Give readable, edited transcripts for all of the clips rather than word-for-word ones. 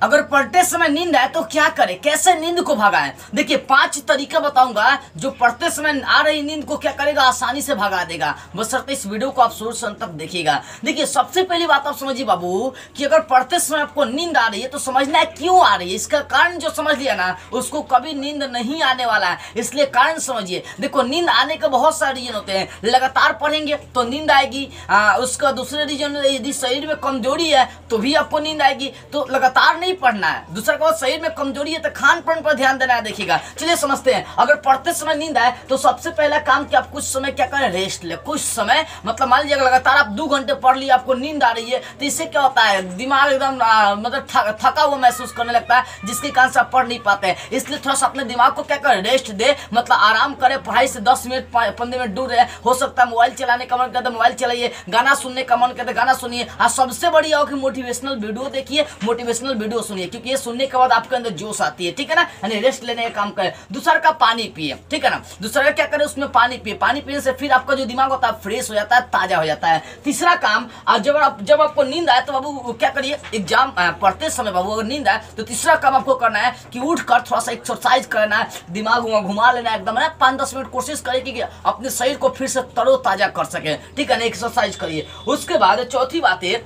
अगर पढ़ते समय नींद आए तो क्या करें, कैसे नींद को भगाएं। देखिए 5 तरीका बताऊंगा जो पढ़ते समय आ रही नींद को क्या करेगा, आसानी से भगा देगा। बशर्ते इस वीडियो को आप शुरू से अंत तक देखिएगा। देखिए सबसे पहली बात आप समझिए बाबू कि अगर पढ़ते समय आपको नींद आ रही है तो समझना है क्यों आ रही है। इसका कारण जो समझ लिया ना उसको कभी नींद नहीं आने वाला है, इसलिए कारण समझिए। देखो नींद आने के बहुत सारे रीजन होते हैं। लगातार पढ़ेंगे तो नींद आएगी। उसका दूसरे रीजन, यदि शरीर में कमजोरी है तो भी आपको नींद आएगी। तो लगातार नहीं पढ़ना है। दूसरा का शरीर में कमजोरी है तो खान पान पर ध्यान देना है। देखिएगा चलिए समझते हैं। अगर पढ़ते समय नींद आए तो सबसे पहला काम कि आप कुछ समय क्या करें, रेस्ट ले। कुछ समय मतलब मान लीजिए लगातार आप 2 घंटे पढ़ लिए, आपको नींद आ रही है तो इससे क्या होता है, दिमाग एकदम मतलब थका हुआ महसूस करने लगता है, जिसके कारण से आप पढ़ नहीं पाते हैं। इसलिए थोड़ा सा अपने दिमाग को क्या करें, रेस्ट दे, मतलब आराम करें। पढ़ाई से 10 मिनट 15 मिनट दूर रहे। हो सकता है मोबाइल चलाने का मन करता है मोबाइल चलाइए, गाना सुनने का मन करता है गाना सुनिए। और सबसे बढ़िया हो कि मोटिवेशनल वीडियो देखिए, मोटिवेशनल वीडियो सुनिए, क्योंकि ये सुनने के बाद आपके अंदर जोश आती है। ठीक है ना, यानी रेस्ट लेने का काम करें। दूसरा का पानी पिए, ठीक है ना। दूसरा का क्या करें, उसमें पानी पिए। पानी पीने से फिर आपका जो दिमाग होता है फ्रेश हो जाता है, ताजा हो जाता है। तीसरा काम, जब आपको नींद आए तो बाबू क्या करिए, एग्जाम पढ़ते समय बाबू अगर नींद आए तो तीसरा काम आपको करना है कि उठकर थोड़ा सा एक्सरसाइज करना है, दिमाग घुमा लेना है एकदम, 5-10 मिनट कोशिश करिए कि अपने शरीर को फिर से तरोताजा कर सके। ठीक है ना, एक्सरसाइज करिए। उसके बाद चौथी बात है,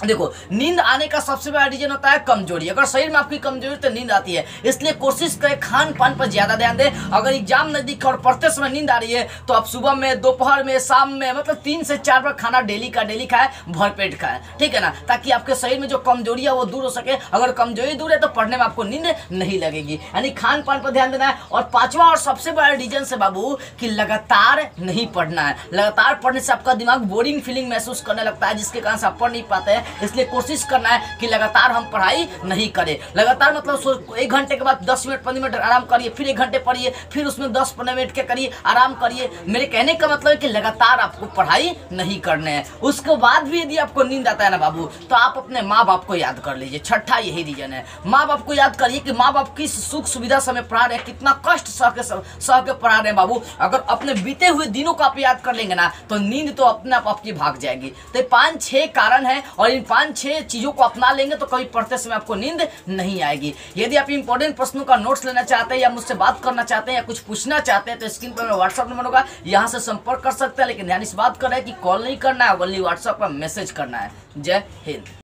देखो नींद आने का सबसे बड़ा रीजन होता है कमजोरी। अगर शरीर में आपकी कमजोरी तो नींद आती है, इसलिए कोशिश करें खान पान पर ज्यादा ध्यान दें। अगर एग्जाम नजदीक और पढ़ते समय नींद आ रही है तो आप सुबह में, दोपहर में, शाम में मतलब 3 से 4 बार खाना डेली खाए, भरपेट खाएं। ठीक है ना, ताकि आपके शरीर में जो कमजोरी है वो दूर हो सके। अगर कमजोरी दूर है तो पढ़ने में आपको नींद नहीं लगेगी, यानी खान पान पर ध्यान देना है। और 5वां और सबसे बड़ा रीजन से बाबू कि लगातार नहीं पढ़ना है। लगातार पढ़ने से आपका दिमाग बोरिंग फीलिंग महसूस करने लगता है, जिसके कारण से आप पढ़ नहीं पाते हैं। इसलिए कोशिश करना है कि लगातार हम पढ़ाई नहीं करें। लगातार मतलब 1 घंटे के बाद 10 मिनट 15 मिनट आराम करिए, फिर 1 घंटे पढ़िए, फिर उसमें 10-15 मिनट के करिए, आराम करिए। मेरे कहने का मतलब है कि लगातार आपको पढ़ाई नहीं करने हैं। उसके बाद भी यदि आपको नींद आता है ना बाबू तो आप अपने माँ बाप को याद कर लीजिए। छठा यही रीजन है, माँ बाप को याद करिए कि माँ बाप किस सुख सुविधा समय पढ़ा रहे हैं, कितना कष्ट सह के पढ़ा रहे हैं बाबू। अगर अपने बीते हुए दिनों को आप याद कर लेंगे ना तो नींद तो अपने आप आपकी भाग जाएगी। तो 5-6 कारण है और इन 5-6 चीजों को अपना लेंगे तो कभी पढ़ते समय आपको नींद नहीं आएगी। यदि आप इंपॉर्टेंट प्रश्नों का नोट्स लेना चाहते हैं या मुझसे बात करना चाहते हैं या कुछ पूछना चाहते हैं तो स्क्रीन पर मेरा व्हाट्सएप नंबर होगा, यहां से संपर्क कर सकते हैं। लेकिन ध्यान इस बात कर रहे हैं कि कॉल नहीं करना है, ओनली व्हाट्सएप पर मैसेज करना है। जय हिंद।